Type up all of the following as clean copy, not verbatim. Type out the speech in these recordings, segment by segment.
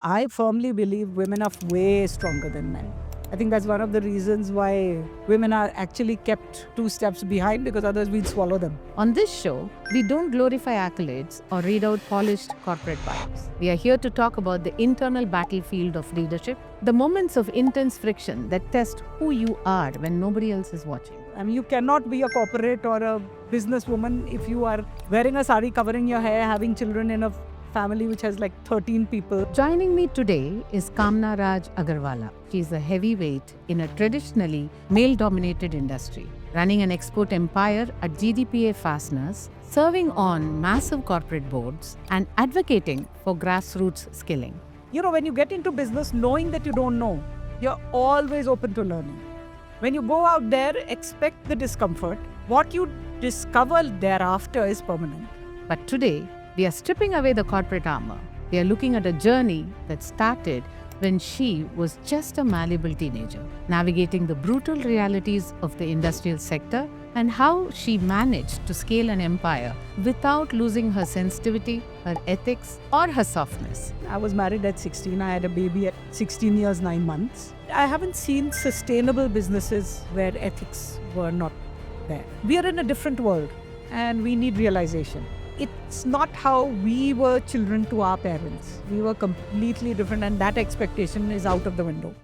I firmly believe women are way stronger than men. I think that's one of the reasons why women are actually kept two steps behind because otherwise we'd swallow them. On this show, we don't glorify accolades or read out polished corporate bios. We are here to talk about the internal battlefield of leadership, the moments of intense friction that test who you are when nobody else is watching. I mean, you cannot be a corporate or a businesswoman if you are wearing a sari, covering your hair, having children in a family which has like 13 people. Joining me today is Kamna Raj Agarwala. She is a heavyweight in a traditionally male dominated industry, running an export empire at GDPA Fasteners, serving on massive corporate boards, and advocating for grassroots skilling. You know, when you get into business knowing that you don't know, you're always open to learning. When you go out there, expect the discomfort. What you discover thereafter is permanent. But today, we are stripping away the corporate armor. We are looking at a journey that started when she was just a malleable teenager, navigating the brutal realities of the industrial sector and how she managed to scale an empire without losing her sensitivity, her ethics, or her softness. I was married at 16. I had a baby at 16 years, 9 months. I haven't seen sustainable businesses where ethics were not there. We are in a different world and we need realization. It's not how we were children to our parents. We were completely different, and that expectation is out of the window.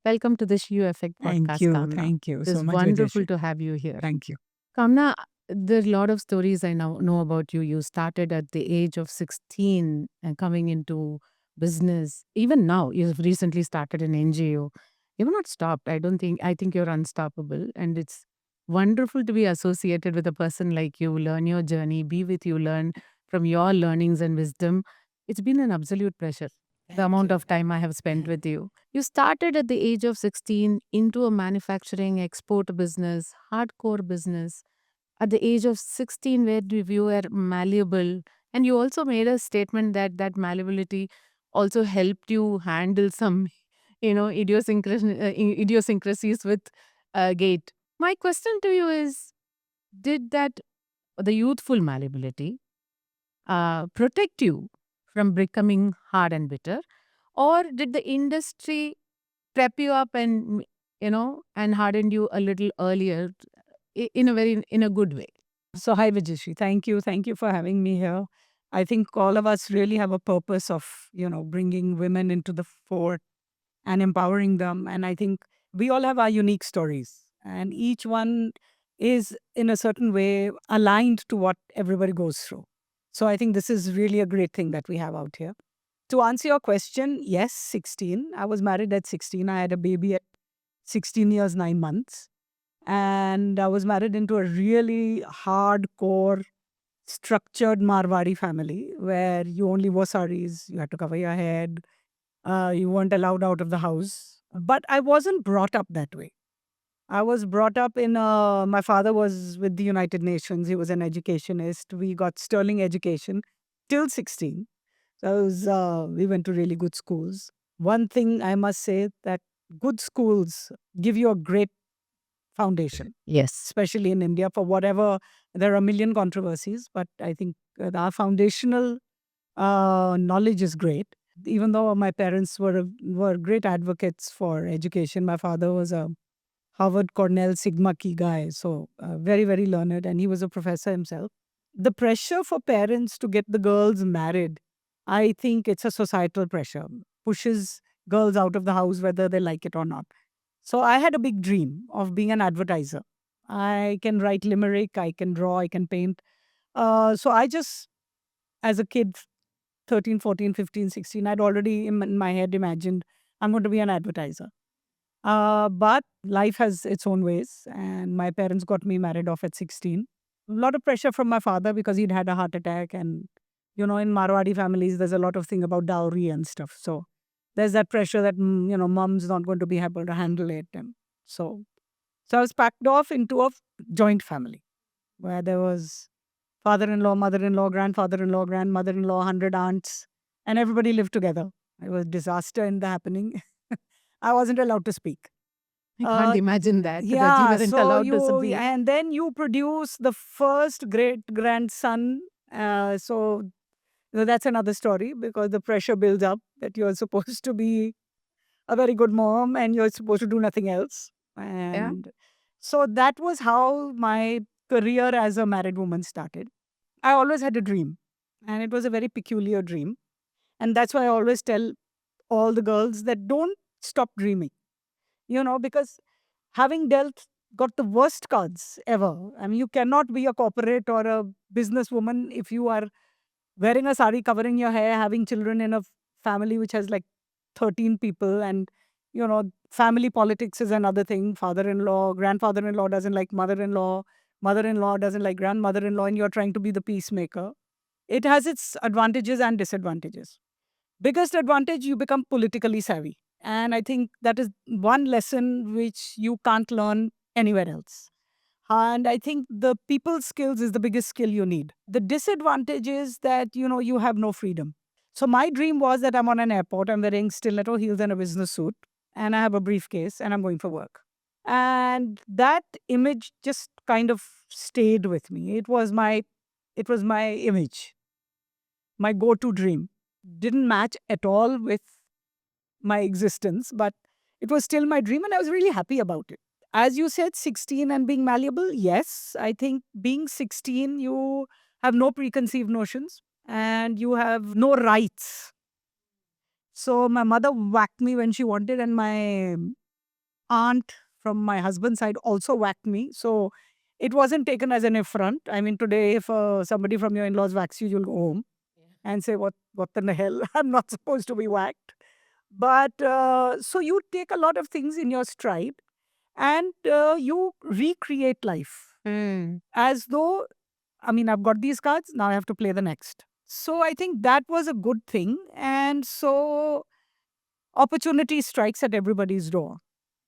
Welcome to the Shiu Effect podcast, Kamna. Thank you It's wonderful to have you here. Thank you. Kamna, there's a lot of stories I now know about you. You started at the age of 16 and coming into business. Even now, you've recently started an NGO. You've not stopped. I think you're unstoppable. And it's wonderful to be associated with a person like you, learn your journey, be with you, learn from your learnings and wisdom. It's been an absolute pleasure. The amount of time I have spent with you. You started at the age of 16 into a manufacturing export business, hardcore business at the age of 16 where you were malleable, and you also made a statement that that malleability also helped you handle some idiosyncrasies with gait. My question to you is, did that the youthful malleability protect you from becoming hard and bitter, or did the industry prep you up and and hardened you a little earlier in a good way? So, hi, Vijayashri. Thank you. Thank you for having me here. I think all of us really have a purpose of, bringing women into the fore and empowering them. And I think we all have our unique stories, and each one is in a certain way aligned to what everybody goes through. So, I think this is really a great thing that we have out here. To answer your question, yes, 16. I was married at 16. I had a baby at 16 years, 9 months. And I was married into a really hardcore, structured Marwari family where you only wore saris, you had to cover your head, you weren't allowed out of the house. But I wasn't brought up that way. I was brought up my father was with the United Nations, he was an educationist. We got sterling education till 16. So we went to really good schools. One thing I must say that good schools give you a great foundation, Yes. especially in India, for whatever, there are a million controversies, but I think our foundational knowledge is great. Even though my parents were great advocates for education, my father was a Harvard, Cornell, Sigma Chi guy, so very, very learned, and he was a professor himself. The pressure for parents to get the girls married, I think it's a societal pressure, pushes girls out of the house whether they like it or not. So I had a big dream of being an advertiser. I can write limerick, I can draw, I can paint. So I just, as a kid, 13, 14, 15, 16, I'd already in my head imagined I'm going to be an advertiser. But life has its own ways, and my parents got me married off at 16. A lot of pressure from my father because he'd had a heart attack, and in Marwadi families, there's a lot of thing about dowry and stuff. So there's that pressure that mom's not going to be able to handle it, and so So I was packed off into a joint family where there was father-in-law, mother-in-law, grandfather-in-law, grandmother-in-law, 100 aunts, and everybody lived together. It was disaster in the happening. I wasn't allowed to speak. I can't Uh, imagine that you yeah, weren't so allowed to you, speak. and then you produce the first great grandson. So that's another story because the pressure builds up that you're supposed to be a very good mom and you're supposed to do nothing else. Yeah. And so that was how my career as a married woman started. I always had a dream, and it was a very peculiar dream. And that's why I always tell all the girls that don't stop dreaming, because having got the worst cards ever. I mean, you cannot be a corporate or a businesswoman if you are wearing a sari, covering your hair, having children in a family which has like 13 people, and family politics is another thing. Father-in-law, grandfather-in-law doesn't like mother-in-law, mother-in-law doesn't like grandmother-in-law, and you're trying to be the peacemaker. It has its advantages and disadvantages. Biggest advantage, you become politically savvy. And I think that is one lesson which you can't learn anywhere else. And I think the people skills is the biggest skill you need. The disadvantage is that, you have no freedom. So my dream was that I'm on an airport, I'm wearing stiletto heels and a business suit, and I have a briefcase and I'm going for work. And that image just kind of stayed with me. It was my image, my go-to dream. Didn't match at all with my existence, but it was still my dream and I was really happy about it. As you said, 16 and being malleable, yes. I think being 16, you have no preconceived notions and you have no rights. So my mother whacked me when she wanted, and my aunt from my husband's side also whacked me. So it wasn't taken as an affront. I mean, today, if somebody from your in laws whacks you, you'll go home and say, what in the hell? I'm not supposed to be whacked. But so you take a lot of things in your stride and you recreate life Hmm. as though, I mean, I've got these cards, now I have to play the next. So I think that was a good thing. And so opportunity strikes at everybody's door.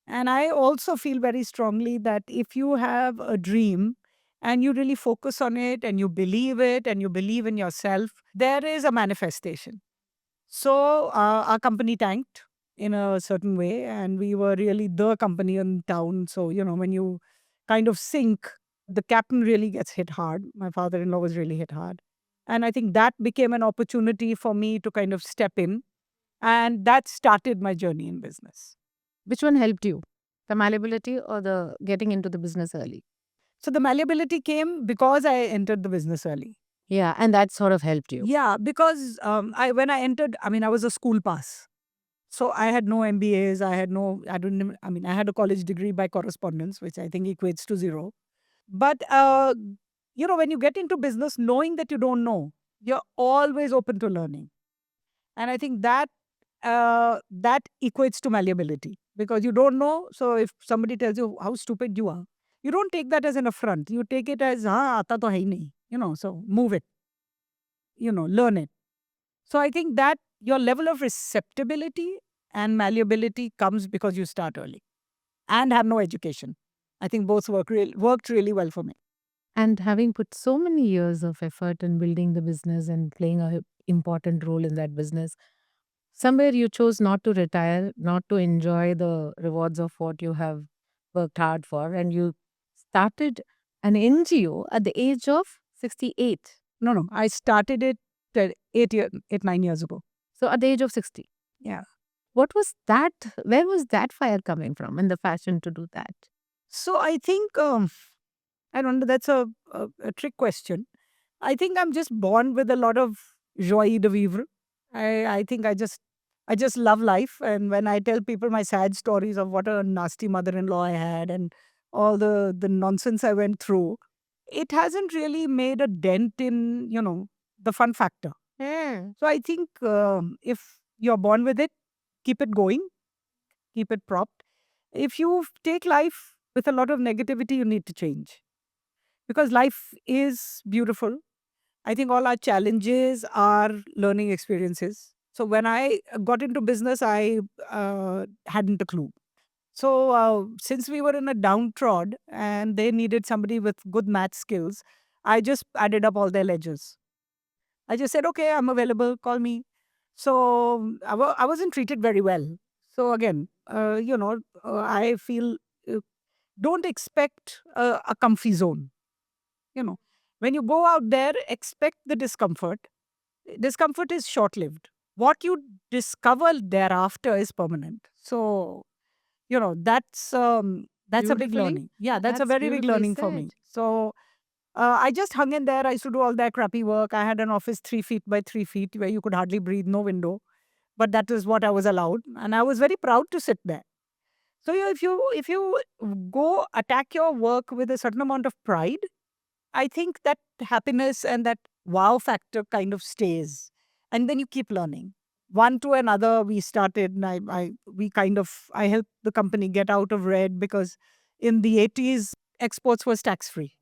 And I also feel very strongly that if you have a dream and you really focus on it and you believe in yourself, there is a manifestation. So our company tanked in a certain way, and we were really the company in town. So, when you kind of sink, the captain really gets hit hard. My father in law was really hit hard. And I think that became an opportunity for me to kind of step in. And that started my journey in business. Which one helped you? The malleability or the getting into the business early? So the malleability came because I entered the business early. Yeah, and that sort of helped you. Yeah, because when I entered, I mean, I was a school pass. So I had no MBAs. I didn't, I mean, I had a college degree by correspondence, which I think equates to zero. But, when you get into business, knowing that you don't know, you're always open to learning. And I think that equates to malleability because you don't know. So if somebody tells you how stupid you are, you don't take that as an affront. You take it as, aata to hai nahi, so move it, learn it. So I think that your level of receptibility and malleability comes because you start early and have no education. I think both worked really well for me. And having put so many years of effort in building the business and playing a important role in that business, somewhere you chose not to retire, not to enjoy the rewards of what you have worked hard for, and you started an NGO at the age of 68. No, no, I started it 9 years ago. So at the age of 60. Yeah. What was that? Where was that fire coming from and the passion to do that? So I think I don't know. That's a trick question. I think I'm just born with a lot of joie de vivre. I think I just love life, and when I tell people my sad stories of what a nasty mother-in-law I had and all the nonsense I went through, it hasn't really made a dent in the fun factor. Hmm. So I think if you're born with it, keep it going, keep it propped. If you take life with a lot of negativity, you need to change because life is beautiful. I think all our challenges are learning experiences. So when I got into business, I hadn't a clue. So since we were in a downtrod and they needed somebody with good math skills, I just added up all their ledgers. I just said, okay, I'm available, call me. So I wasn't treated very well. So again, I feel uh, don't expect a comfy zone. You know, when you go out there, expect the discomfort. Discomfort is short lived. What you discover thereafter is permanent. So, that's a big Beautifully. learning. Yeah, that's a That's very big beautifully learning for me. said. So I just hung in there. I used to do all that crappy work. I had an office 3 feet by 3 feet where you could hardly breathe, no window. But that is what I was allowed. And I was very proud to sit there. So yeah, if you go attack your work with a certain amount of pride, I think that happiness and that wow factor kind of stays. And then you keep learning. One to another, we started, and I helped the company get out of red because in the 80s, exports was tax free.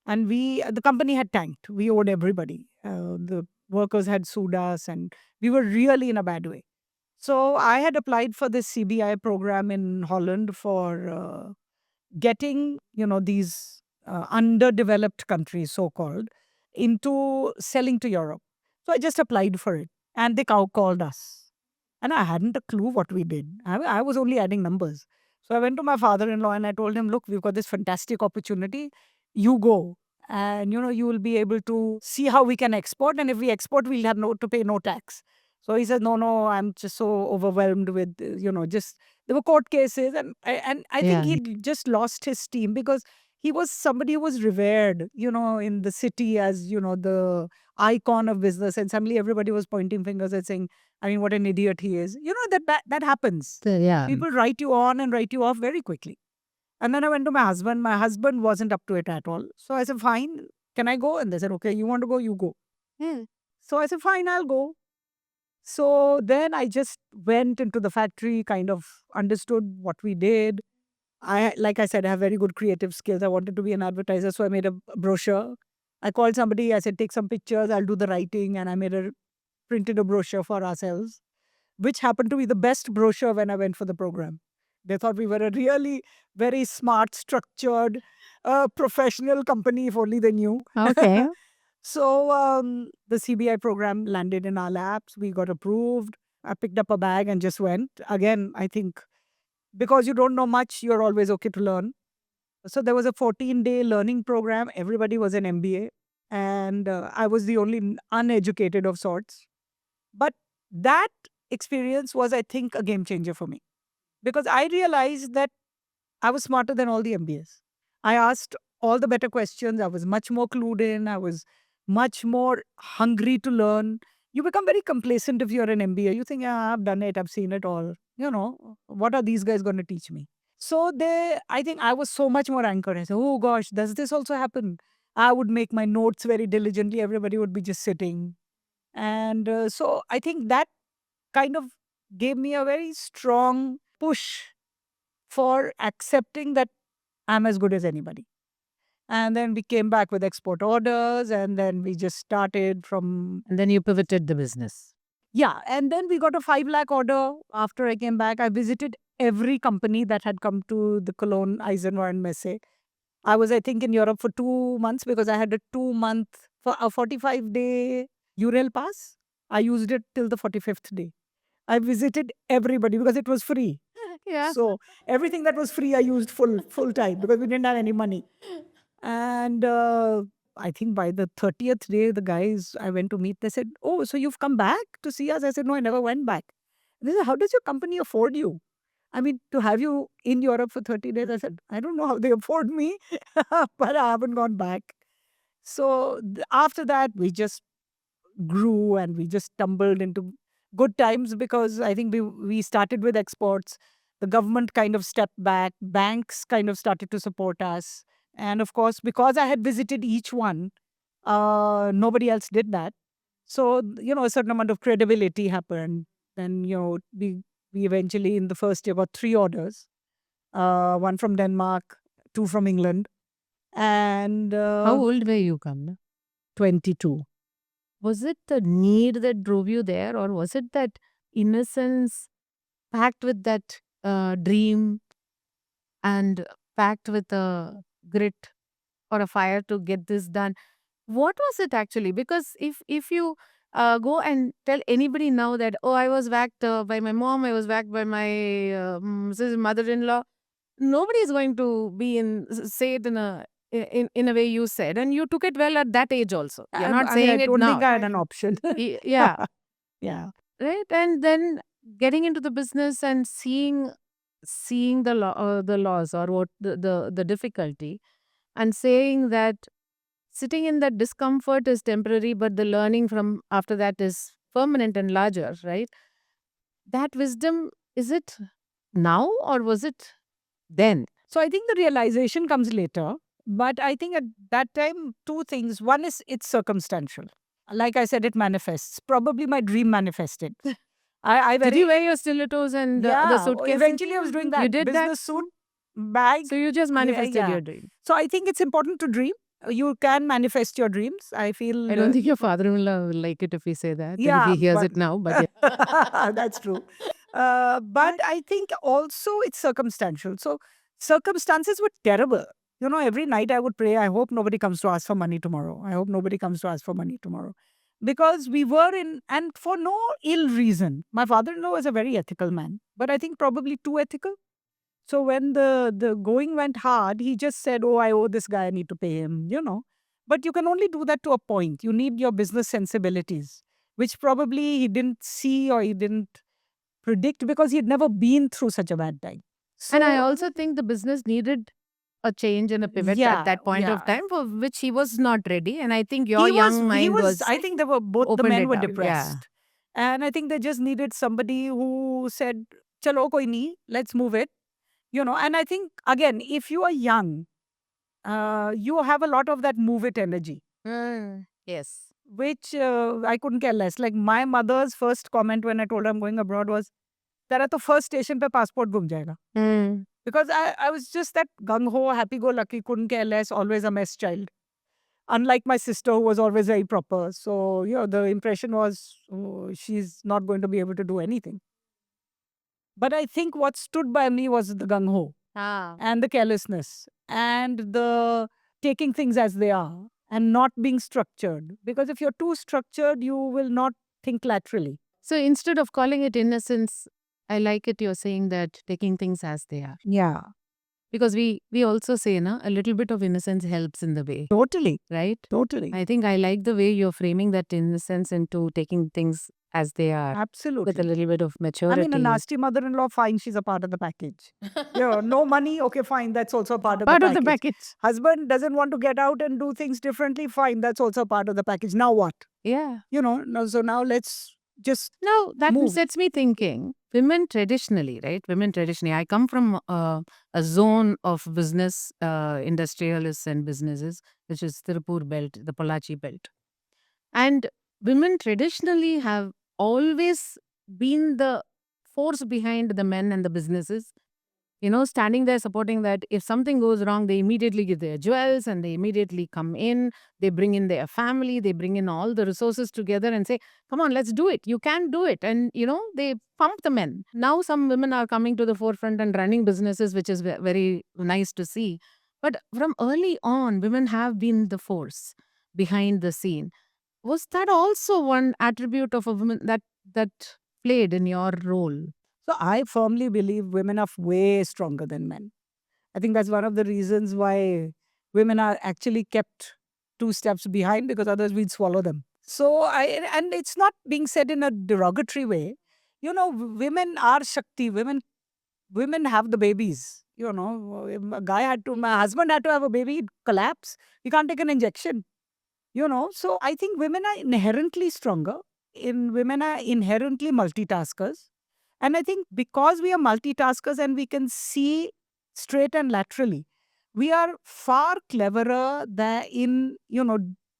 And the company had tanked. We owed everybody. The workers had sued us, and we were really in a bad way. So I had applied for this CBI program in Holland for getting these underdeveloped countries, so called, into selling to Europe. So I just applied for it, and they called us, and I hadn't a clue what we did. I was only adding numbers. So I went to my father-in-law and I told him, look, we've got this fantastic opportunity. You go, and you will be able to see how we can export, and if we export, we'll have to pay no tax. So he said, no, I'm just so overwhelmed with just there were court cases, and I think Yeah. he just lost his steam because he was somebody who was revered, in the city as the icon of business, and suddenly everybody was pointing fingers and saying, I mean, what an idiot he is. That happens. Yeah. People write you on and write you off very quickly. And then I went to my husband. My husband wasn't up to it at all. So I said, fine, can I go? And they said, okay, you want to go, you go. So I said, fine, I'll go. So then I just went into the factory, kind of understood what we did. Like I said, I have very good creative skills. I wanted to be an advertiser, so I made a brochure. I called somebody, I said, take some pictures, I'll do the writing, and I printed a brochure for ourselves, which happened to be the best brochure when I went for the program. They thought we were a really very smart, structured, professional company, if only they knew. Okay. So the CBI program landed in our laps. We got approved. I picked up a bag and just went. Again, I think because you don't know much, you're always okay to learn. So there was a 14-day learning program. Everybody was an MBA. And I was the only uneducated of sorts. But that experience was, I think, a game changer for me because I realized that I was smarter than all the MBAs. I asked all the better questions. I was much more clued in. I was much more hungry to learn. You become very complacent if you're an MBA. You think, yeah, I've done it, I've seen it all. What are these guys going to teach me? So I think I was so much more anchored. I said, oh gosh, does this also happen? I would make my notes very diligently. Everybody would be just sitting. And so I think that kind of gave me a very strong push for accepting that I'm as good as anybody. And then we came back with export orders, and then we just started from. And then you pivoted the business. Yeah. And then we got a 5 lakh order after I came back. I visited every company that had come to the Cologne, Eisenhower Messe. I was, I think, in Europe for 2 months because I had a 2 month, for a 45-day Urel pass. I used it till the 45th day. I visited everybody because it was free. Yeah. So everything that was free, I used full time because we didn't have any money. And I think by the 30th day, the guys I went to meet, they said, "Oh, so you've come back to see us?" I said, "No, I never went back." They said, "How does your company afford you? I mean, to have you in Europe for 30 days?" I said, "I don't know how they afford me, but I haven't gone back." So after that, we just grew and we just stumbled into good times because I think we started with exports. The government kind of stepped back, banks kind of started to support us. And of course, because I had visited each one, nobody else did that. So, a certain amount of credibility happened. Then, we eventually in the first year got 3 orders, one from Denmark, two from England, and How old were you, Kamna? 22. Was it the need that drove you there, or was it that innocence packed with that dream? and packed with a grit or a fire to get this done. What was it actually? Because if you go and tell anybody now that, oh, I was whacked by my mom, I was whacked by my mother-in-law, nobody is going to be say it in a way you said, and you took it well at that age also. You're not I saying it don't think now. I had an option. Yeah, Yeah. right. And then getting into the business and seeing the laws, or what the difficulty, and saying that sitting in that discomfort is temporary, but the learning from after that is permanent and larger, right? That wisdom, is it now or was it then? So I think the realization comes later. But I think at that time, two things. One is it's circumstantial. Like I said, it manifests. Probably my dream manifested. I Did you very, wear your stilettos and the yeah. suitcases? Eventually, I was doing You that did that? business suit, bag. So you just Yeah, manifested yeah. your dream. So I think it's important to dream. You can manifest your dreams. I I feel, don't think your father-in-law will like it if we say that, if yeah, he hears but it now, but yeah. that's true. But I think also it's circumstantial. So circumstances were terrible. Every night I would pray, I hope nobody comes to ask for money tomorrow. I hope nobody comes to ask for money tomorrow. Because we were in, and for no ill reason. My father in law was a very ethical man, but I think probably too ethical. So when the going went hard, he just said, "Oh, I owe this guy. I need to pay him." But you can only do that to a point. You need your business sensibilities, which probably he didn't see or he didn't predict because he had never been through such a bad time. And I So also think the business needed a change and a pivot at yeah, that point of yeah. time for which he was not ready. And I think your He was young he mind was was I think they were both the opened men it were up. Yeah. depressed. And I think they just needed somebody who said, "Chalo koi nahi, let's move it." And I think again, if you are young, you have a lot of that move it energy, Yes. which I couldn't care less. Like my mother's first comment when I told her I'm going abroad was, "Tera to first station pe passport gum jayega." Mm. Because I was just that gung ho, happy go lucky, couldn't care less, always a mess child. Unlike my sister, who was always very proper. So, the impression was, oh, she's not going to be able to do anything. But I think what stood by me was the gung ho Ah. and the carelessness and the taking things as they are and not being structured. Because if you're too structured, you will not think laterally. So instead of calling it innocence, I like it you're saying that taking things as they are. Yeah, Because we also say, na, a little bit of innocence helps in the way, totally. right? Totally. I think I like the way you're framing that innocence into taking things as they are with a Absolutely. little bit of I mean, a maturity. nasty mother in law, fine, she's a part of the package. No money, okay, fine, that's also a part of Part the of the package. package. Husband doesn't want to get out and do things differently, fine, that's also a part of the package. Now what? Yeah. So now let's just Now that move. sets me thinking. Women traditionally, right? Women traditionally. I come from a zone of business, industrialists and businesses, which is Tirupur belt, the Polachi belt. And women traditionally have always been the force behind the men and the businesses. Standing there supporting that. If something goes wrong, they immediately give their jewels and they immediately come in. They bring in their family, they bring in all the resources together and say, come on, let's do it. You can do it. And, they pump the men. Now, some women are coming to the forefront and running businesses, which is very nice to see. But from early on, women have been the force behind the scene. Was that also one attribute of a woman that played in your role? So I firmly believe women are way stronger than men. I think that's one of the reasons why women are actually kept two steps behind because otherwise we'd swallow them. So and it's not being said in a derogatory way. Women are Shakti. Women have the babies. If my husband had to have a baby, he'd collapse. He can't take an injection. So I think women are inherently stronger. Women are inherently multitaskers. And I think because we are multitaskers and we can see straight and laterally, we are far cleverer in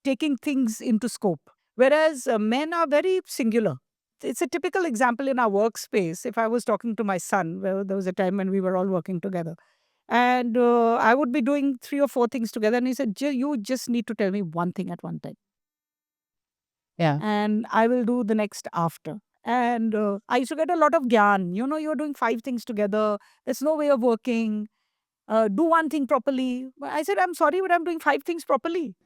taking things into scope. Whereas men are very singular. It's a typical example in our workspace. If I was talking to my son, well, there was a time when we were all working together. And I would be doing 3 or 4 things together. And he said, You just need to tell me one thing at one time. Yeah. And I will do the next after. And I used to get a lot of gyan. You're doing 5 things together. There's no way of working. Do one thing properly. I said, I'm sorry, but I'm doing 5 things properly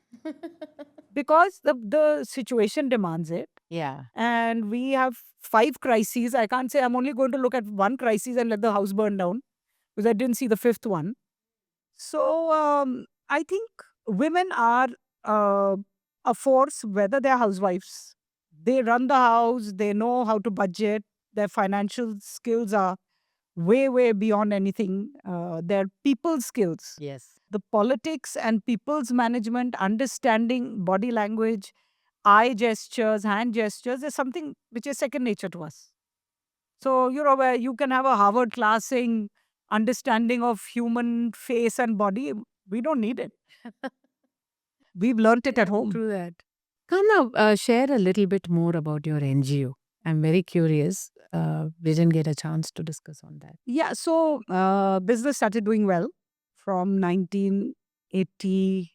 because the situation demands it. Yeah. And we have 5 crises. I can't say I'm only going to look at one crisis and let the house burn down because I didn't see the fifth one. So I think women are uh, a force, whether they're housewives. They run the house, they know how to budget, their financial skills are way, way beyond anything. Their people skills, Yes. the politics and people's management, understanding body language, eye gestures, hand gestures is something which is second nature to us. So, where you can have a Harvard class saying understanding of human face and body, we don't need it. We've learnt it at home. True that. Come now, share a little bit more about your NGO. I'm very curious. We didn't get a chance to discuss on that. Yeah, so business started doing well from 1980.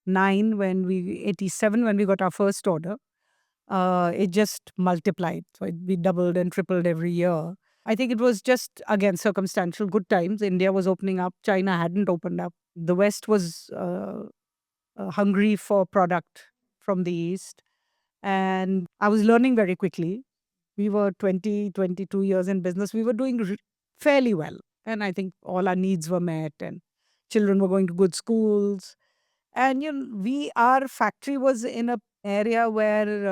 87 when we got our first order. It just multiplied. So we doubled and tripled every year. I think it was just, again, circumstantial good times. India was opening up. China hadn't opened up. The West was hungry for product from the East. And I was learning very quickly. We were 20, 22 years in business. We were doing fairly well. And I think all our needs were met and children were going to good schools. And our factory was in a area where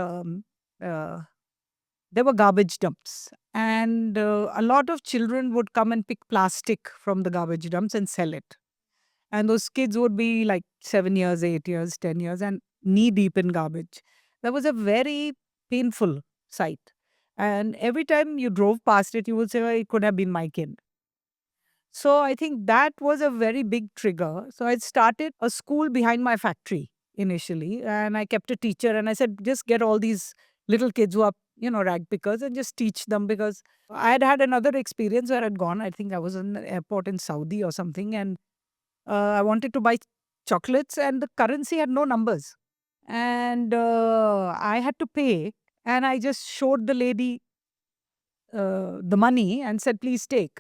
uh, there were garbage dumps, and a lot of children would come and pick plastic from the garbage dumps and sell it. And those kids would be like 7 years, 8 years, 10 years, and knee deep in garbage. That was a very painful sight. And every time you drove past it, you would say, "Oh, it could have been my kid." So I think that was a very big trigger. So I started a school behind my factory initially, and I kept a teacher, and I said, just get all these little kids who are, rag pickers and just teach them, because I had had another experience where I'd gone. I think I was in the airport in Saudi or something, and I wanted to buy chocolates, and the currency had no numbers. And I had to pay, and I just showed the lady the money and said, please take.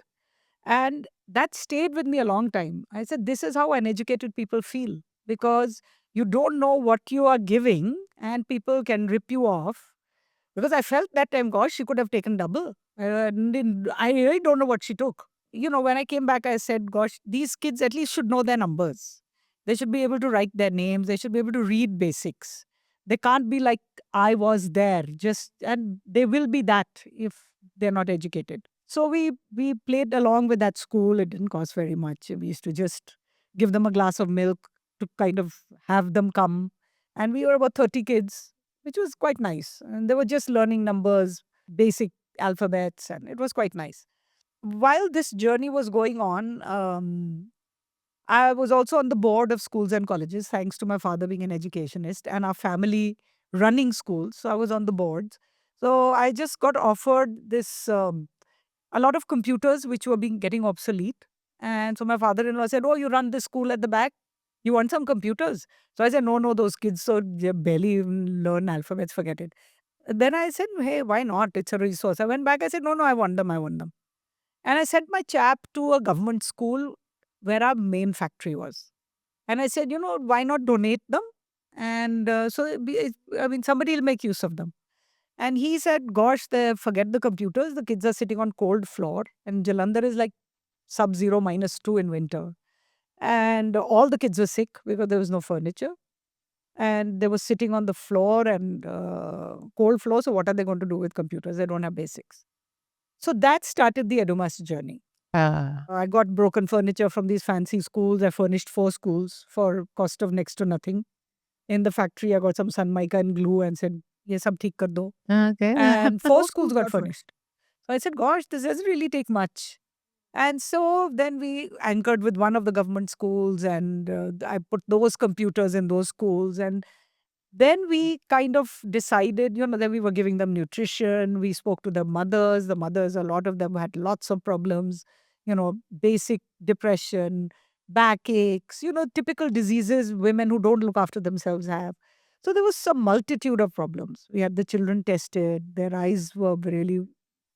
And that stayed with me a long time. I said, this is how uneducated people feel, because you don't know what you are giving and people can rip you off. Because I felt that time, gosh, she could have taken double. I really don't know what she took. When I came back, I said, gosh, these kids at least should know their numbers. They should be able to write their names. They should be able to read basics. They can't be like, I was there. And they will be that if they're not educated. So we played along with that school. It didn't cost very much. We used to just give them a glass of milk to kind of have them come. And we were about 30 kids, which was quite nice. And they were just learning numbers, basic alphabets, and it was quite nice. While this journey was going on, I was also on the board of schools and colleges, thanks to my father being an educationist and our family running schools. So I was on the boards. So I just got offered this a lot of computers which were being getting obsolete. And so my father-in-law said, "Oh, you run this school at the back. You want some computers?" So I said, "No, no, those kids so they barely even learn alphabets. Forget it." Then I said, "Hey, why not? It's a resource." I went back. I said, "No, no, I want them. I want them." And I sent my chap to a government school where our main factory was. And I said, why not donate them? And I mean, somebody will make use of them. And he said, gosh, forget the computers. The kids are sitting on cold floor. And Jalandhar is like sub-zero -2 in winter. And all the kids were sick because there was no furniture. And they were sitting on the floor and cold floor. So what are they going to do with computers? They don't have basics. So that started the Edumas journey. I got broken furniture from these fancy schools. I furnished 4 schools for cost of next to nothing. In the factory, I got some sunmica and glue and said, "Ye sab theek kar do." Okay. And 4 schools got furnished. So I said, gosh, this doesn't really take much. And so then we anchored with one of the government schools, and I put those computers in those schools. And then we kind of decided, that we were giving them nutrition. We spoke to the mothers. The mothers, a lot of them had lots of problems, basic depression, backaches, typical diseases women who don't look after themselves have. So there was some multitude of problems. We had the children tested. Their eyes were really,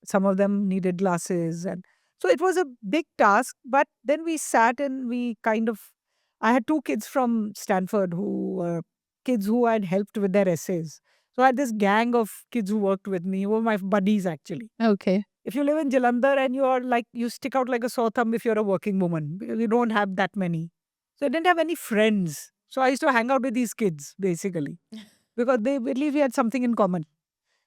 some of them needed glasses. And So it was a big task, but then we sat and we kind of, I had two kids from Stanford who were kids who had helped with their essays. So I had this gang of kids who worked with me, who were my buddies actually. Okay. If you live in Jalandhar and you're like, you stick out like a sore thumb if you're a working woman, because you don't have that many. So I didn't have any friends. So I used to hang out with these kids basically because they believe we had something in common.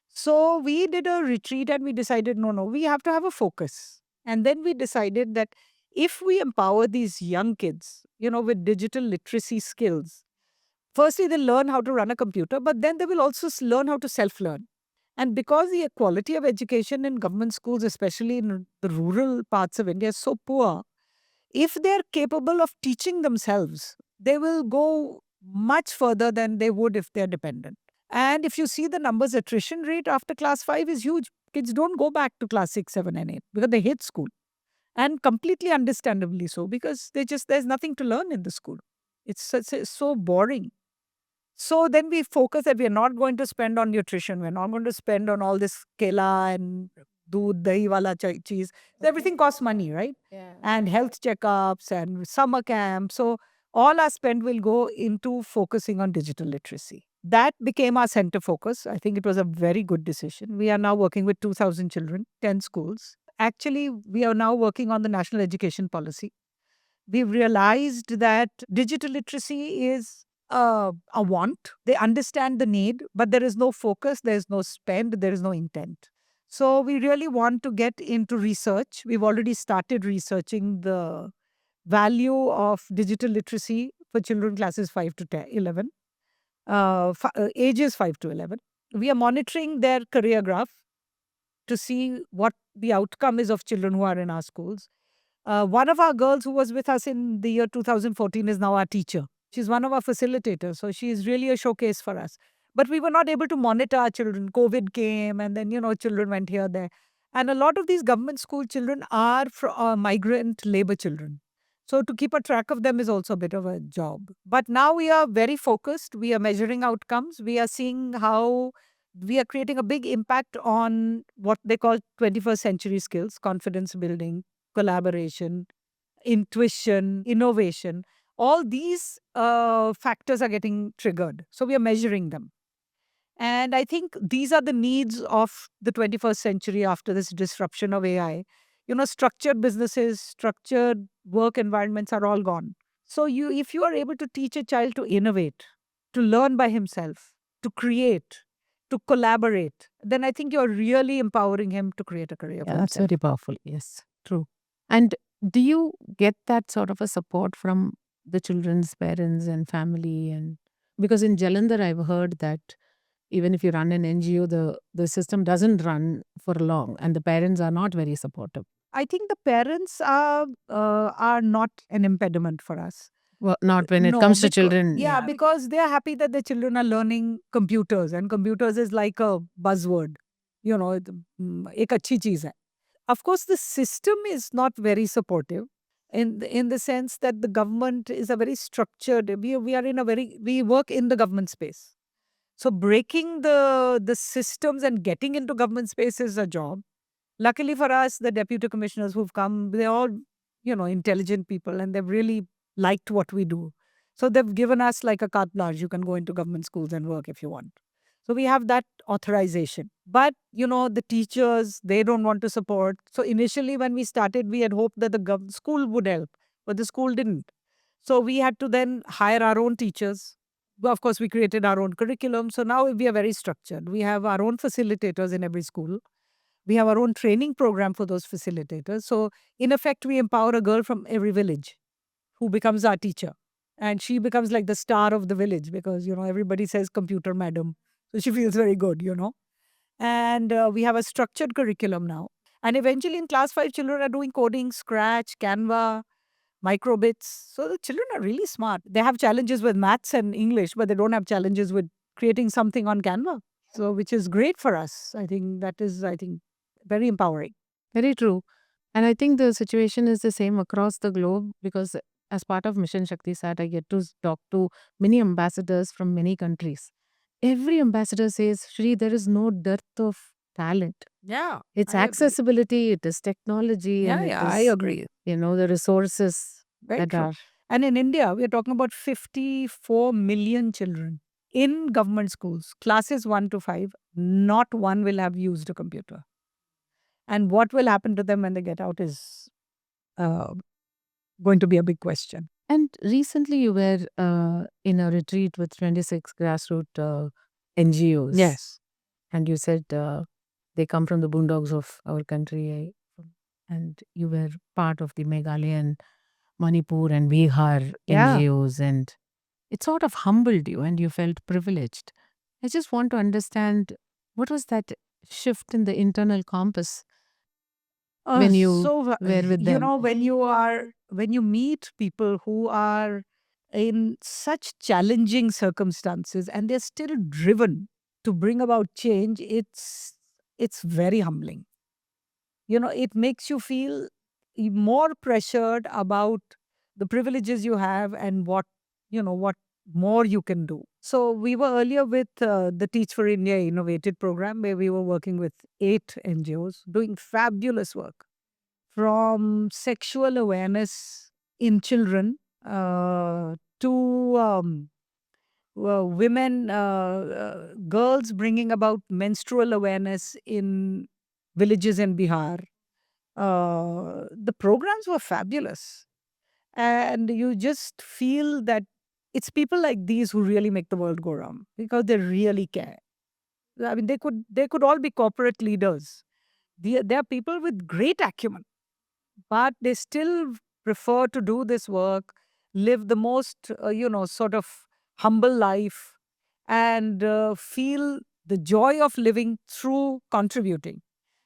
So we did a retreat and we decided, no, no, we have to have a focus. And then we decided that if we empower these young kids, with digital literacy skills, firstly, they'll learn how to run a computer, but then they will also learn how to self learn. And because the quality of education in government schools, especially in the rural parts of India, is so poor, if they're capable of teaching themselves, they will go much further than they would if they're dependent. And if you see the numbers, attrition rate after class 5 is huge. Kids don't go back to class 6, 7, and 8 because they hate school. And completely understandably so, because there's nothing to learn in the school. It's so boring. So then we focus that we are not going to spend on nutrition. We're not going to spend on all this kela and doodh, dahi wala cheese. So everything costs money, right? Yeah. And health checkups and summer camps. So all our spend will go into focusing on digital literacy. That became our center focus. I think it was a very good decision. We are now working with 2,000 children, 10 schools. Actually, we are now working on the national education policy. We've realized that digital literacy is a want. They understand the need, but there is no focus, there is no spend, there is no intent. So we really want to get into research. We've already started researching the value of digital literacy for children classes 5 to 10, 11, ages 5 to 11. We are monitoring their career graph to see what the outcome is of children who are in our schools. One of our girls who was with us in the year 2014 is now our teacher. She's one of our facilitators. So she is really a showcase for us. But we were not able to monitor our children. COVID came and then, children went here, there. And a lot of these government school children are migrant labor children. So to keep a track of them is also a bit of a job. But now we are very focused. We are measuring outcomes. We are seeing how we are creating a big impact on what they call 21st century skills, confidence building, collaboration, intuition, innovation. All these factors are getting triggered. So we are measuring them. And I think these are the needs of the 21st century after this disruption of AI. Structured businesses, structured work environments are all gone. So if you are able to teach a child to innovate, to learn by himself, to create, to collaborate, then I think you're really empowering him to create a career for Yeah, that's himself. very powerful. Yes, true. And do you get that sort of a support from the children's parents and family? And because in Jalandhar, I've heard that even if you run an NGO, the system doesn't run for long, and the parents are not very supportive. I think the parents are not an impediment for us. Well, not when it No, comes to because children. yeah, Yeah. because they are happy that their children are learning computers, and computers is like a buzzword. एक अच्छी चीज है. Of course, the system is not very supportive in the sense that the government is a very structured. We are in a very we work in the government space. So breaking the systems and getting into government space is a job. Luckily for us, the deputy commissioners who've come, they're all, intelligent people and they've really liked what we do. So they've given us like a carte blanche. You can go into government schools and work if you want. So we have that authorization. But, the teachers, they don't want to support. So initially when we started, we had hoped that the school would help, but the school didn't. So we had to then hire our own teachers. Well, of course, we created our own curriculum. So now we are very structured. We have our own facilitators in every school. We have our own training program for those facilitators. So, in effect, we empower a girl from every village who becomes our teacher. And she becomes like the star of the village because, everybody says computer madam. So she feels very good. And we have a structured curriculum now. And eventually, in class 5, children are doing coding, Scratch, Canva, microbits. So the children are really smart. They have challenges with maths and English, but they don't have challenges with creating something on Canva. So, which is great for us. I think that is, very empowering. Very true. And I think the situation is the same across the globe because as part of Mission Shakti Sat, I get to talk to many ambassadors from many countries. Every ambassador says, Shri, there is no dearth of talent. Yeah, It's I agree. accessibility, it is technology, Yeah, and it yeah, I is, agree. the resources Very that true. are. And in India, we are talking about 54 million children in government schools, classes 1 to 5. Not one will have used a computer. And what will happen to them when they get out is uh, going to be a big question. And recently, you were in a retreat with 26 grassroots NGOs, Yes. and you said they come from the boondocks of our country, and you were part of the Meghalayan, Manipur, and Bihar Yeah. NGOs, and it sort of humbled you, and you felt privileged. I just want to understand what was that shift in the internal compass when you were with them? When you meet people who are in such challenging circumstances and they're still driven to bring about change, it's very humbling. It makes you feel more pressured about the privileges you have and what more you can do. So we were earlier with the Teach for India Innovated program, where we were working with 8 NGOs doing fabulous work, from sexual awareness in children to women, girls bringing about menstrual awareness in villages in Bihar. The programs were fabulous. And you just feel that it's people like these who really make the world go round because they really care. I mean, they could all be corporate leaders. They are people with great acumen, but they still prefer to do this work, live the most, sort of humble life, and feel the joy of living through contributing.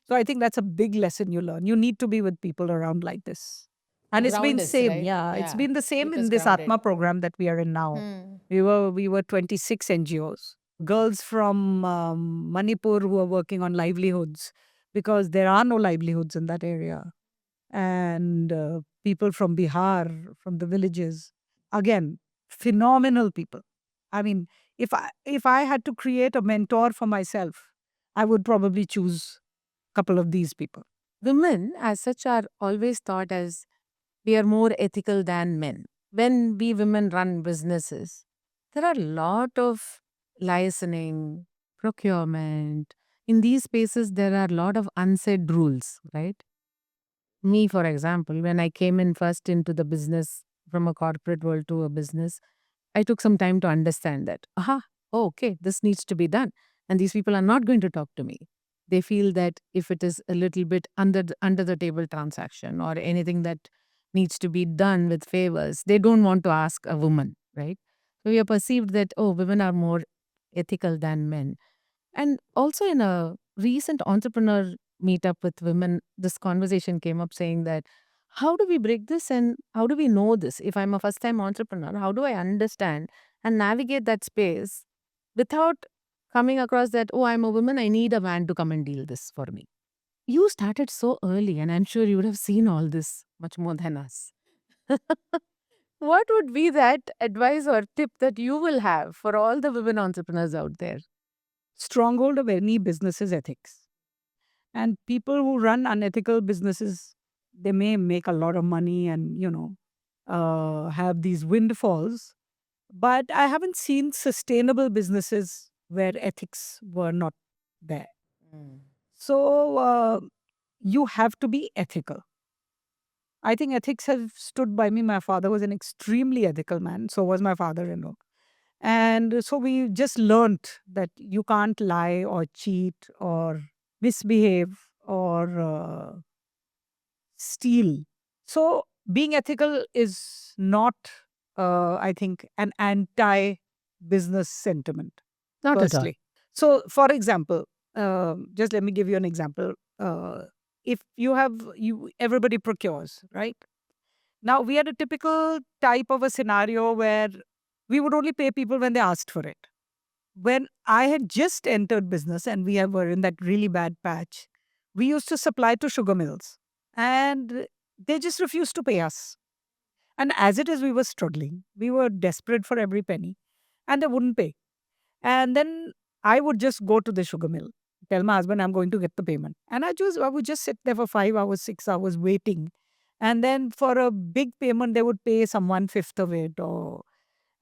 So I think that's a big lesson you learn. You need to be with people around like this. To And it's been ground us, same, right? yeah. It's Yeah. been the same Keep us in this grounded. Atma program that we are in now. Hmm. We were 26 NGOs, girls from Manipur who are working on livelihoods because there are no livelihoods in that area, and people from Bihar, from the villages. Again, phenomenal people. I mean, if I had to create a mentor for myself, I would probably choose a couple of these people. Women, as such, are always thought as we are more ethical than men. When we women run businesses, there are a lot of licensing, procurement. In these spaces, there are a lot of unsaid rules, right? Me, for example, when I came in first into the business from a corporate world to a business, I took some time to understand that, oh, okay, this needs to be done. And these people are not going to talk to me. They feel that if it is a little bit under the table transaction or anything that needs to be done with favors, they don't want to ask a woman, right? So we are perceived that, oh, women are more ethical than men. And also in a recent entrepreneur meetup with women, this conversation came up saying that how do we break this and how do we know this? If I'm a first time entrepreneur, how do I understand and navigate that space without coming across that, oh, I'm a woman, I need a man to come and deal this for me? You started so early, and I'm sure you would have seen all this much more than us. What would be that advice or tip that you will have for all the women entrepreneurs out there? Stronghold of any business is ethics. And people who run unethical businesses, they may make a lot of money and, have these windfalls. But I haven't seen sustainable businesses where ethics were not there. Mm. So you have to be ethical. I think ethics have stood by me. My father was an extremely ethical man. So was my father-in-law. And so we just learned that you can't lie or cheat or misbehave or steal. So being ethical is not, I think, an anti business sentiment, Not at all. firstly. So, for example, just let me give you an example. If everybody procures, right? Now, we had a typical type of a scenario where we would only pay people when they asked for it. When I had just entered business and were in that really bad patch, we used to supply to sugar mills and they just refused to pay us. And as it is, we were struggling. We were desperate for every penny and they wouldn't pay. And then I would just go to the sugar mill. tell my husband I'm going to get the payment. And I would just sit there for 5 hours, 6 hours waiting. And then for a big payment, they would pay some 1/5 of it,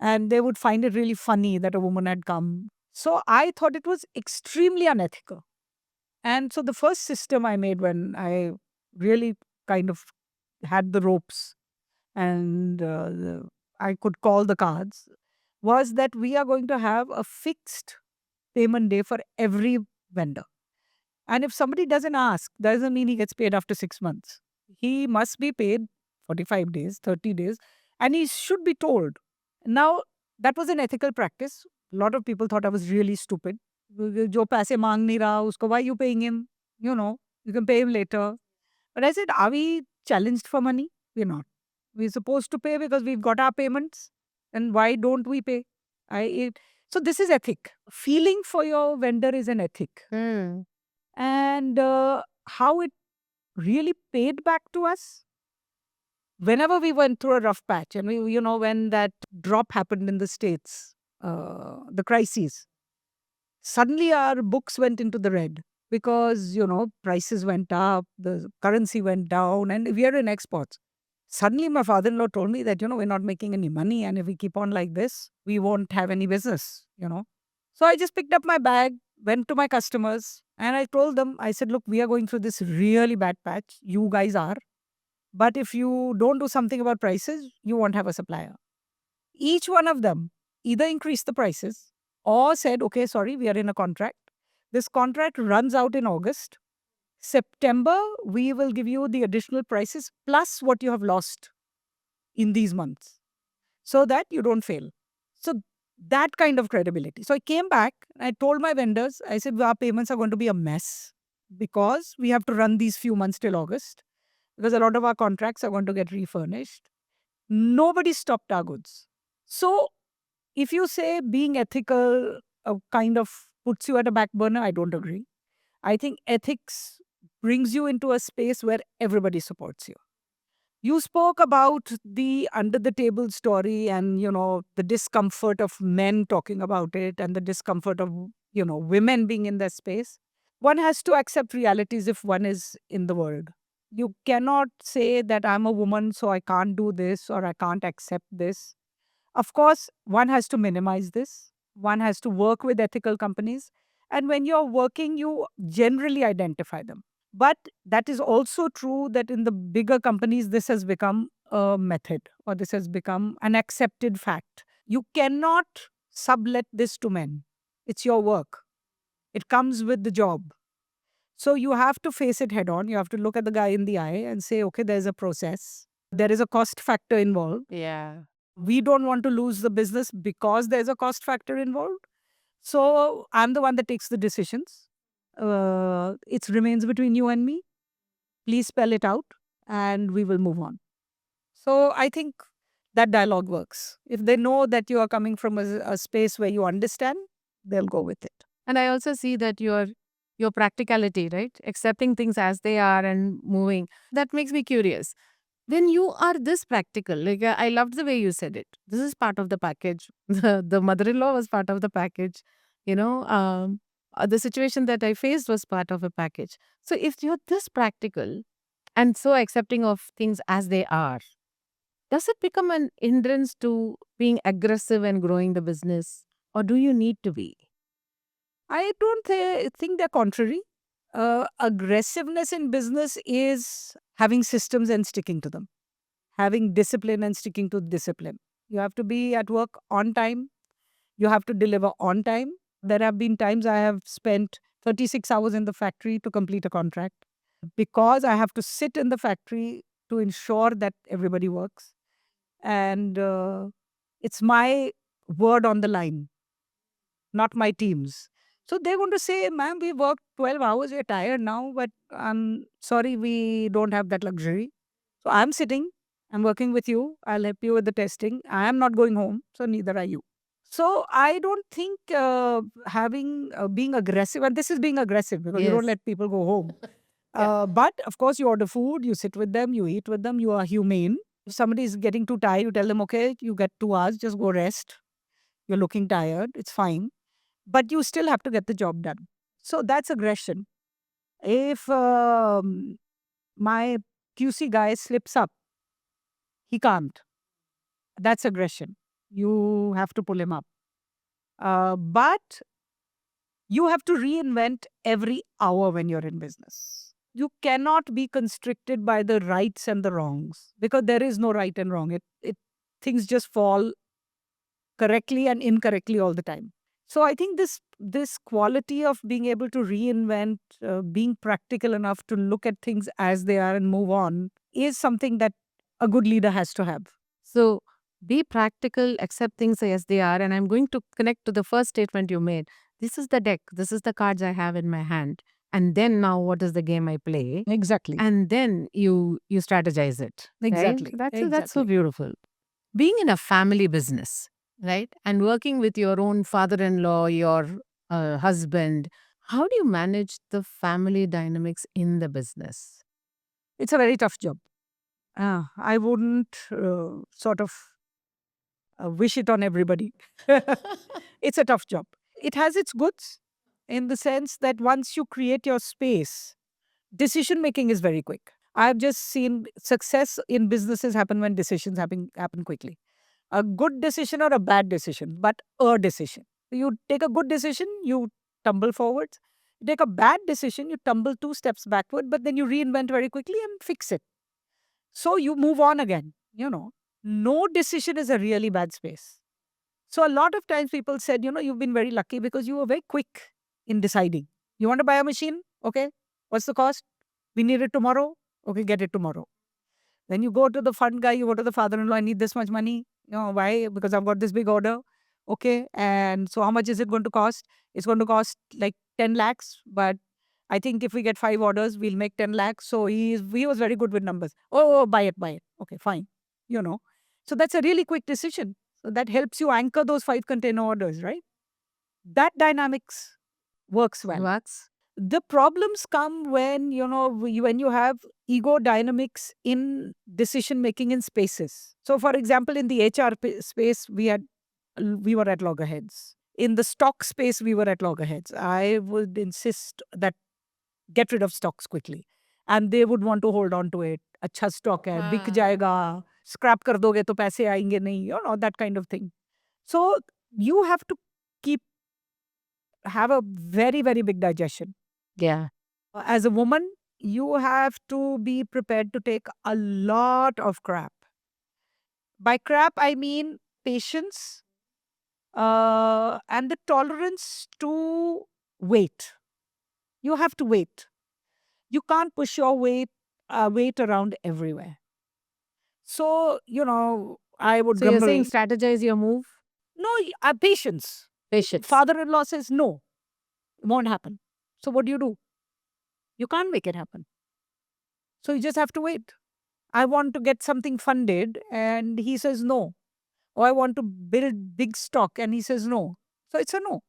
and they would find it really funny that a woman had come. So I thought it was extremely unethical. And so the first system I made when I really kind of had the ropes and I could call the cards was that we are going to have a fixed payment day for every vendor. And if somebody doesn't ask, doesn't mean he gets paid after 6 months. He must be paid 45 days, 30 days, and he should be told. Now, that was an ethical practice. A lot of people thought I was really stupid. Jo paise मांग नहीं रहा, usko, why are you paying him? You can pay him later. But I said, are we challenged for money? We're not. We're supposed to pay because we've got our payments. And why don't we pay? So this is ethic. Feeling for your vendor is an ethic. Hmm. And how it really paid back to us whenever we went through a rough patch, and when that drop happened in the States, the crises, suddenly our books went into the red because prices went up, the currency went down, and we are in exports. Suddenly my father-in-law told me that we're not making any money, and if we keep on like this, we won't have any business. So I just picked up my bag, went to my customers, and I told them, I said, look, we are going through this really bad patch. You guys are. But if you don't do something about prices, you won't have a supplier. Each one of them either increased the prices or said, okay, sorry, we are in a contract. This contract runs out in August. September, we will give you the additional prices plus what you have lost in these months so that you don't fail. So that kind of credibility. So I came back, I told my vendors, I said, our payments are going to be a mess because we have to run these few months till August because a lot of our contracts are going to get refurnished. Nobody stopped our goods. So if you say being ethical kind of puts you at a back burner, I don't agree. I think ethics brings you into a space where everybody supports you. You spoke about the under the table story and, the discomfort of men talking about it and the discomfort of, women being in that space. One has to accept realities if one is in the world. You cannot say that I'm a woman, so I can't do this or I can't accept this. Of course, one has to minimize this. One has to work with ethical companies. And when you're working, you generally identify them. But that is also true that in the bigger companies, this has become a method or this has become an accepted fact. You cannot sublet this to men. It's your work, it comes with the job. So you have to face it head on. You have to look at the guy in the eye and say, okay, there's a process, there is a cost factor involved. Yeah. We don't want to lose the business because there's a cost factor involved. So I'm the one that takes the decisions. It remains between you and me. Please spell it out and we will move on. So I think that dialogue works. If they know that you are coming from a space where you understand, they'll go with it. And I also see that your practicality, right? Accepting things as they are and moving. That makes me curious. When you are this practical, like I loved the way you said it. This is part of the package. The mother-in-law was part of the package. You know, the situation that I faced was part of a package. So if you're this practical and so accepting of things as they are, does it become an hindrance to being aggressive and growing the business, or do you need to be? I don't think they're contrary. Aggressiveness in business is having systems and sticking to them, having discipline and sticking to discipline. You have to be at work on time. You have to deliver on time. There have been times I have spent 36 hours in the factory to complete a contract because I have to sit in the factory to ensure that everybody works. And it's my word on the line, not my team's. So they're going to say, ma'am, we worked 12 hours, we're tired now, but I'm sorry, we don't have that luxury. So I'm sitting, I'm working with you, I'll help you with the testing. I am not going home, so neither are you. So I don't think being aggressive, and this is being aggressive because you don't Yes. let people go home. Yeah. But of course, you order food, you sit with them, you eat with them, you are humane. If somebody is getting too tired, you tell them, okay, you get 2 hours, just go rest. You're looking tired, it's fine. But you still have to get the job done. So that's aggression. If my QC guy slips up, he can't. That's aggression. You have to pull him up. But you have to reinvent every hour when you're in business. You cannot be constricted by the rights and the wrongs because there is no right and wrong. Things just fall correctly and incorrectly all the time. So I think this quality of being able to reinvent, being practical enough to look at things as they are and move on, is something that a good leader has to have. So be practical, accept things as they are. And I'm going to connect to the first statement you made. This is the deck, this is the cards I have in my hand. And then now what is the game I play? Exactly. And then you strategize it. Right? Exactly. That's so Exactly. beautiful. Being in a family business, right? And working with your own father-in-law, your husband, how do you manage the family dynamics in the business? It's a very tough job. I wouldn't sort of wish it on everybody. It's a tough job. It has its goods in the sense that once you create your space, decision making is very quick. I've just seen success in businesses happen when decisions happen quickly. A good decision or a bad decision, but a decision. You take a good decision, you tumble forwards. You take a bad decision, you tumble 2 steps backward, but then you reinvent very quickly and fix it. So you move on again. No decision is a really bad space. So a lot of times people said, you've been very lucky because you were very quick in deciding. You want to buy a machine? Okay. What's the cost? We need it tomorrow. Okay, get it tomorrow. Then you go to the fund guy, you go to the father-in-law, I need this much money. Why? Because I've got this big order. Okay. And so how much is it going to cost? It's going to cost like 10 lakhs, but I think if we get 5 orders, we'll make 10 lakhs. So he was very good with numbers. Oh, buy it, buy it. Okay, fine. So that's a really quick decision. So that helps you anchor those 5 container orders, right? That dynamics works well. Works. The problems come when, when you have ego dynamics in decision making in spaces. So for example, in the HR space, we were at loggerheads. In the stock space, we were at loggerheads. I would insist that get rid of stocks quickly. And they would want to hold on to it. अच्छा stock है, बिक जाएगा, scrap कर दोगे तो पैसे आएंगे नहीं, that kind of thing. So you have to have a very, very big digestion. Yeah. As a woman, you have to be prepared to take a lot of crap. By crap, I mean patience and the tolerance to wait. You have to wait. You can't push your weight around everywhere. So, I would So you're grumble. saying strategize your move? No, patience. Patience. Father-in-law says no, it won't happen. So what do? You can't make it happen. So you just have to wait. I want to get something funded and he says no. Or I want to build big stock and he says no. So it's a no.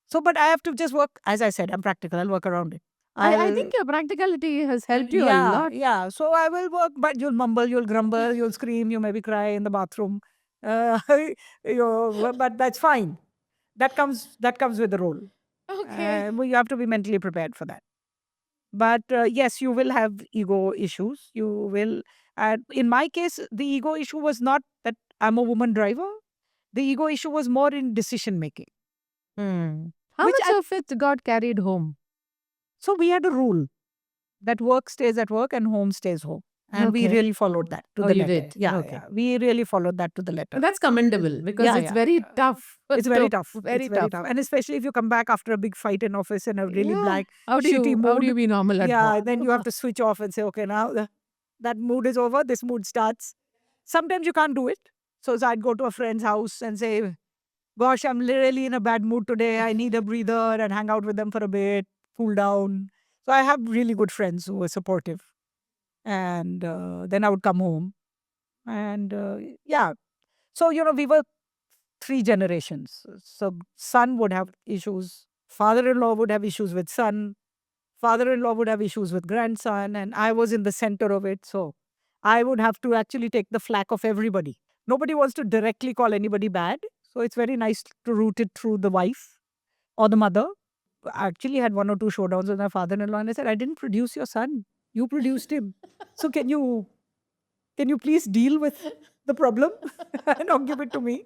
So, but I have to just work. As I said, I'm practical. I'll work around it. I think your practicality has helped you a Yeah, lot. yeah. So I will work, but you'll mumble, you'll grumble, you'll scream, you maybe cry in the bathroom. But that's fine. That comes with the role. Well, you have to be mentally prepared for that. But yes, you will have ego issues. You will. In my case, the ego issue was not that I'm a woman driver. The ego issue was more in decision making. How Which much of it got carried home? So we had a rule that work stays at work and home stays home. And we Okay. really followed that to Oh, the you letter. did? Yeah, Okay. yeah. We really followed that to the letter. That's commendable because Yeah, it's yeah. very tough. It's very tough. Very It's very tough. tough. And especially if you come back after a big fight in office and a really Yeah. black, How do shitty you mood. be normal at Yeah, home? then you have to switch off and say, okay, now that mood is over. This mood starts. Sometimes you can't do it. So I'd go to a friend's house and say, gosh, I'm really in a bad mood today. I need a breather, and hang out with them for a bit, cool down. So I have really good friends who were supportive. And then I would come home. And yeah. So, we were 3 generations. So son would have issues. Father-in-law would have issues with son. Father-in-law would have issues with grandson. And I was in the center of it. So I would have to actually take the flack of everybody. Nobody wants to directly call anybody bad. So it's very nice to root it through the wife or the mother. actually had 1 or 2 showdowns with my father-in-law, and I said, "I didn't produce your son. You produced him. So can you please deal with the problem and not give it to me?"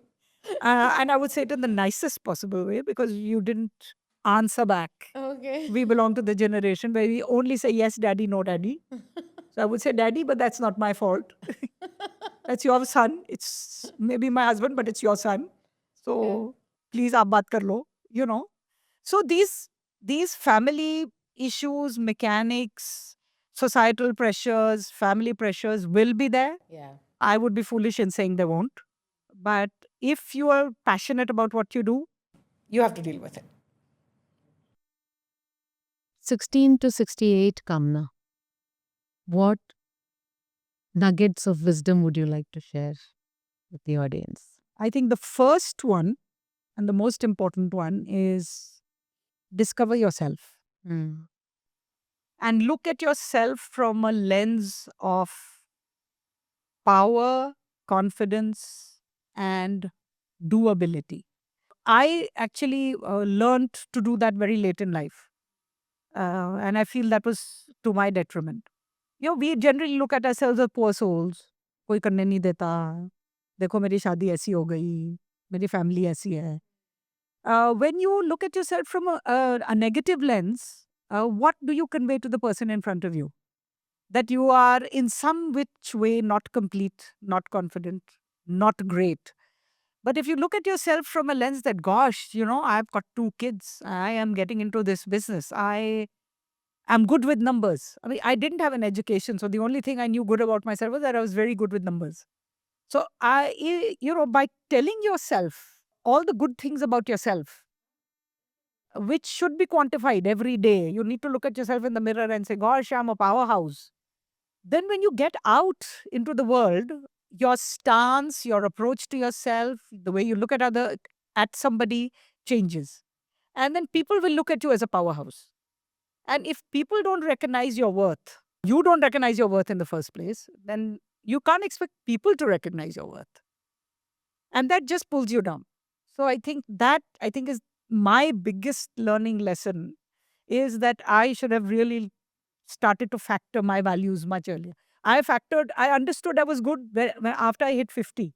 And I would say it in the nicest possible way because you didn't answer back. Okay. We belong to the generation where we only say yes, daddy, no, daddy. So I would say, daddy, but that's not my fault. That's your son. It's maybe my husband, but it's your son. Okay. So please, aap baat kar lo, you know. So these family issues, mechanics, societal pressures, family pressures will be there. Yeah. I would be foolish in saying they won't. But if you are passionate about what you do, you have to deal with it. 16 to 68, Kamna. What nuggets of wisdom would you like to share with the audience? I think the first one and the most important one is discover yourself Mm. and look at yourself from a lens of power, confidence, and doability. I actually learned to do that very late in life. And I feel that was to my detriment. We generally look at ourselves as poor souls. कोई करने नहीं देता. देखो मेरी शादी ऐसी हो गई. मेरी family ऐसी है. When you look at yourself from a negative lens, what do you convey to the person in front of you? That you are in some which way not complete, not confident, not great. But if you look at yourself from a lens that, gosh, I've got 2 kids, I am getting into this business, I'm good with numbers. I mean, I didn't have an education, so the only thing I knew good about myself was that I was very good with numbers. So by telling yourself all the good things about yourself, which should be quantified every day, you need to look at yourself in the mirror and say, "Gosh, I'm a powerhouse." Then, when you get out into the world, your stance, your approach to yourself, the way you look at somebody changes, and then people will look at you as a powerhouse. And if people don't recognize your worth, you don't recognize your worth in the first place, then you can't expect people to recognize your worth. And that just pulls you down. So I think is my biggest learning lesson is that I should have really started to factor my values much earlier. I understood I was good after I hit 50.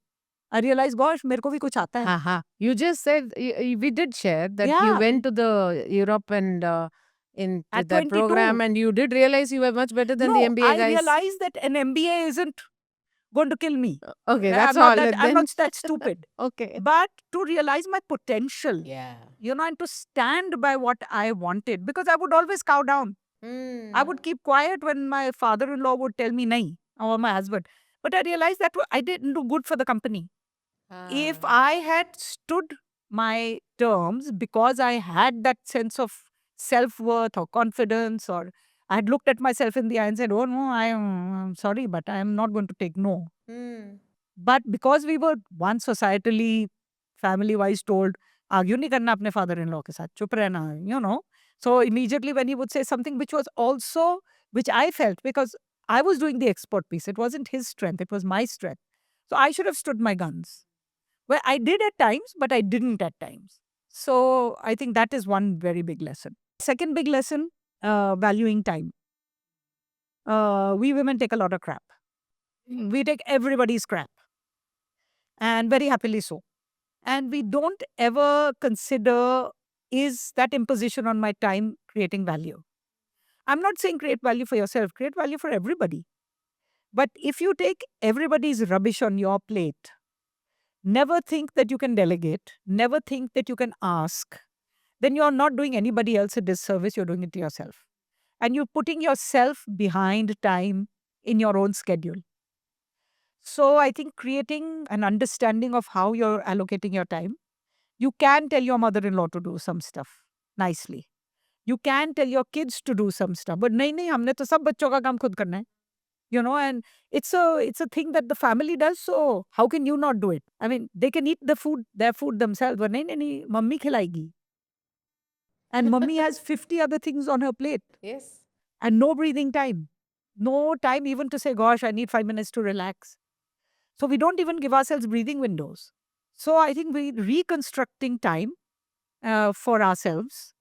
I realized, gosh, मेरे को भी कुछ आता है. Haha. You just said we did share that you Yeah, went to the Europe and in at that 22. program, and you did realize you were much better than the No, MBA I guys. realized that an MBA isn't going to kill me. Okay, that's I'm not all. that I'm Then not that stupid. okay. But to realize my potential, Yeah. and to stand by what I wanted, because I would always cow down. I would keep quiet when my father-in-law would tell me nahi, or my husband. But I realized that I didn't do good for the company. If I had stood my terms because I had that sense of self-worth or confidence, or I had looked at myself in the eye and said, "Oh no, I'm sorry, but I am not going to take no." But because we were once societally, family-wise told, argue nahi karna apne father-in-law ke saath, chup rehna. So immediately when he would say something which I felt, because I was doing the export piece, it wasn't his strength, it was my strength. So I should have stood my guns. Well, I did at times, but I didn't at times. So I think that is one very big lesson. Second big lesson, valuing time. We women take a lot of crap. We take everybody's crap, and very happily so. And we don't ever consider, is that imposition on my time creating value? I'm not saying create value for yourself, create value for everybody. But if you take everybody's rubbish on your plate, never think that you can delegate, never think that you can ask, then you're not doing anybody else a disservice, you're doing it to yourself. And you're putting yourself behind time in your own schedule. So I think creating an understanding of how you're allocating your time, you can tell your mother-in-law to do some stuff nicely. You can tell your kids to do some stuff, but नहीं नहीं हमने तो सब बच्चों का काम खुद करना है. And it's a thing that the family does, so how can you not do it? I mean, they can eat their food themselves, but नहीं नहीं नहीं mummy खिलाएगी. And mummy has 50 other things on her plate Yes. and no breathing time. No time even to say, gosh, I need 5 minutes to relax. So we don't even give ourselves breathing windows. So I think we reconstructing time for ourselves,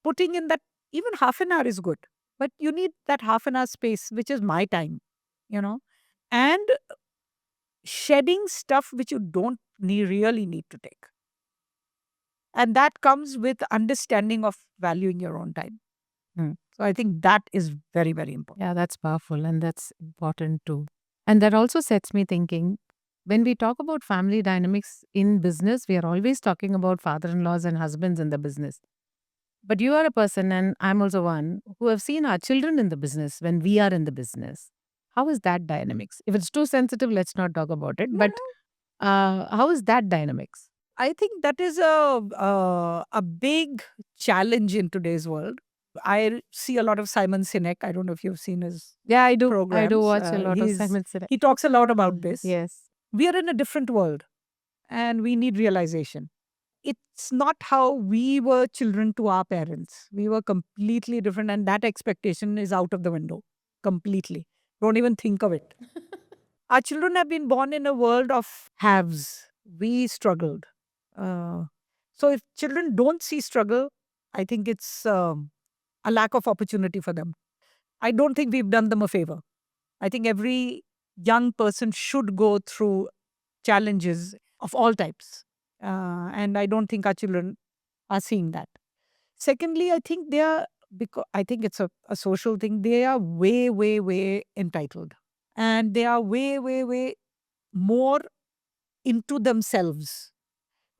putting in that even half an hour is good, but you need that half an hour space, which is my time, you know, and shedding stuff which you don't really need to take. And that comes with understanding of valuing your own time. Hmm. So I think that is very, very important. Yeah, that's powerful and that's important too. And that also sets me thinking when we talk about family dynamics in business, we are always talking about father in laws and husbands in the business. But you are a person, and I'm also one, who have seen our children in the business when we are in the business. How is that dynamics? If it's too sensitive, let's not talk about it. No, But no. how is that dynamics? I think that is a big challenge in today's world. I see a lot of Simon Sinek. I don't know if you've seen his Yeah, I do. I do programs. watch a lot of Simon Sinek. He talks a lot about this. Yes. We are in a different world, and we need realization. It's not how we were children to our parents. We were completely different, and that expectation is out of the window completely. Don't even think of it. Our children have been born in a world of haves. We struggled. Uh, so if children don't see struggle, I think it's a lack of opportunity for them. I don't think we've done them a favor. I think every young person should go through challenges of all types. And I don't think our children are seeing that. Secondly, I think they are, because I think it's a social thing, they are way, way, way entitled. And they are way, way, way more into themselves.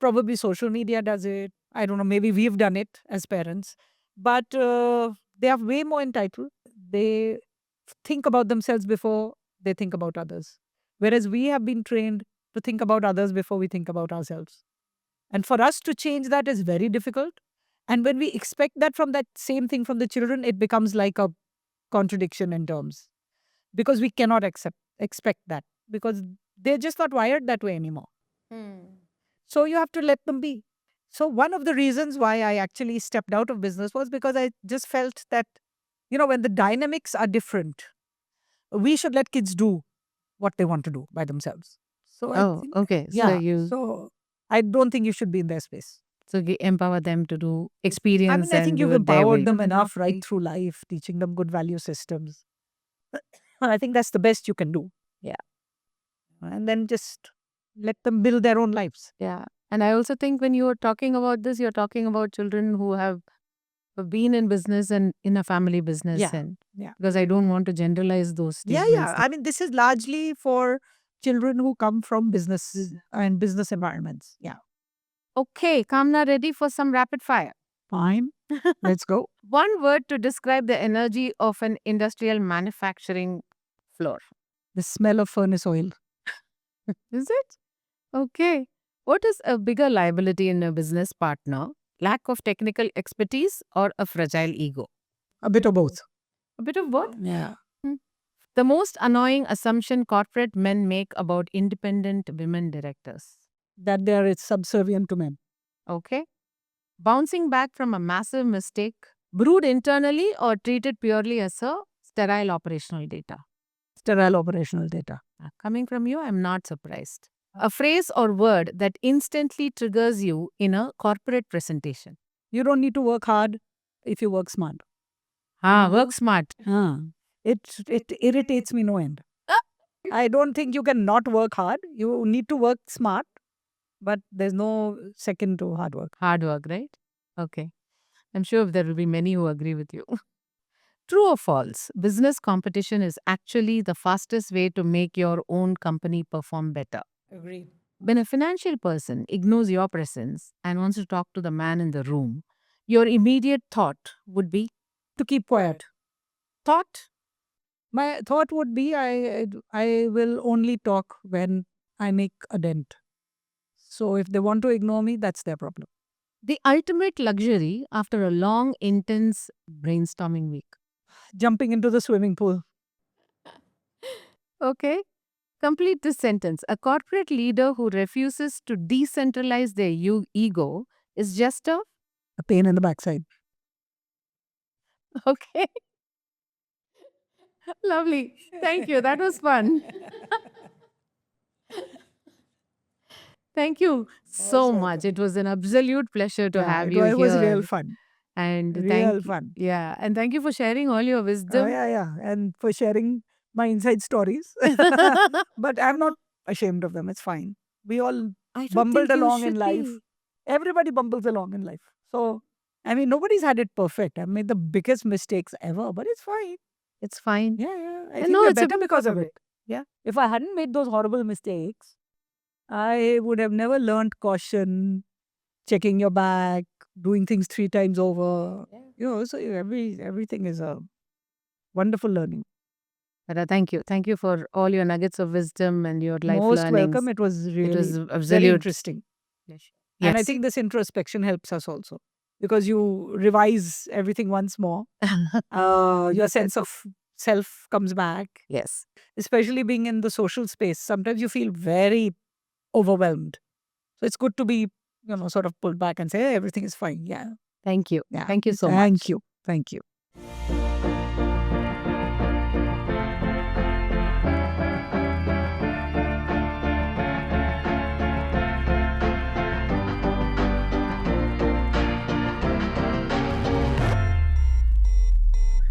Probably social media does it. I don't know, maybe we've done it as parents. But they are way more entitled. They think about themselves before they think about others. Whereas we have been trained to think about others before we think about ourselves. And for us to change that is very difficult. And when we expect that from that same thing from the children, it becomes like a contradiction in terms because we cannot expect that because they're just not wired that way anymore. So you have to let them be. So one of the reasons why I actually stepped out of business was because I just felt that, when the dynamics are different, we should let kids do what they want to do by themselves. So I Oh, think, okay. So yeah. you So I don't think you should be in their space. empower them to do I experience mean, I and think do you've it their empowered way. them enough right through life, teaching them good value systems. I think that's the best you can do. Yeah. And then just let them build their own lives. Yeah. And I also think when you are talking about this, you're talking about children who have been in business and in a family business. Yeah. And Yeah. because I don't want to generalize those Yeah, statements. yeah. I mean, this is largely for children who come from business and business environments. Yeah. Okay, Kamna, ready for some rapid fire? Fine. Let's go. One word to describe the energy of an industrial manufacturing floor. The smell of furnace oil. Is it? Okay. What is a bigger liability in a business partner? Lack of technical expertise or a fragile ego? A bit of both. A bit of both. Yeah. Hmm. The most annoying assumption corporate men make about independent women directors. That they are subservient to men. Okay. Bouncing back from a massive mistake, brewed internally or treated purely as a sterile operational data. Sterile operational data. Coming from you, I'm not surprised. A phrase or word that instantly triggers you in a corporate presentation. You don't need to work hard if you work smart. Work smart. It irritates me no end. I don't think you can not work hard. You need to work smart, but there's no second to hard work. Hard work, right? Okay. I'm sure there will be many who agree with you. True or false? Business competition is actually the fastest way to make your own company perform better. Agreed. When a financial person ignores your presence and wants to talk to the man in the room, your immediate thought would be To keep quiet. thought. My thought would be I will only talk when I make a dent. So if they want to ignore me, that's their problem. The ultimate luxury after a long, intense brainstorming week. Jumping into the swimming pool. Okay. Complete this sentence. A corporate leader who refuses to decentralize their ego is just a. A pain in the backside. Okay. Lovely. Thank you. That was fun. Thank you so Most much. It was an absolute pleasure to Yeah, have you it was real here. fun. And Real fun. yeah, and thank you for sharing all your Oh, wisdom. yeah. And for sharing my inside stories. But I'm not ashamed of them. It's fine. We all I don't bumbled think you along in should life. be. Everybody bumbles along in life. So, I mean, nobody's had it perfect. I've made the biggest mistakes ever, but it's fine. It's fine. Yeah. I And think no, we're it's a better because of it. Yeah. If I hadn't made those horrible mistakes, I would have never learned caution, checking your back, doing things 3 times over. Yeah. So everything is a wonderful learning. Thank you. Thank you for all your nuggets of wisdom and your life Most learnings. welcome. It was It really was very absolute. interesting. And I Yes. think this introspection helps us also because you revise everything once more. Your sense of self comes back, Yes. especially being in the social space. Sometimes you feel very overwhelmed. So it's good to be, sort of pulled back and say, hey, everything is fine. Yeah. Thank you. Yeah. Thank you so Thank much. you. Thank you.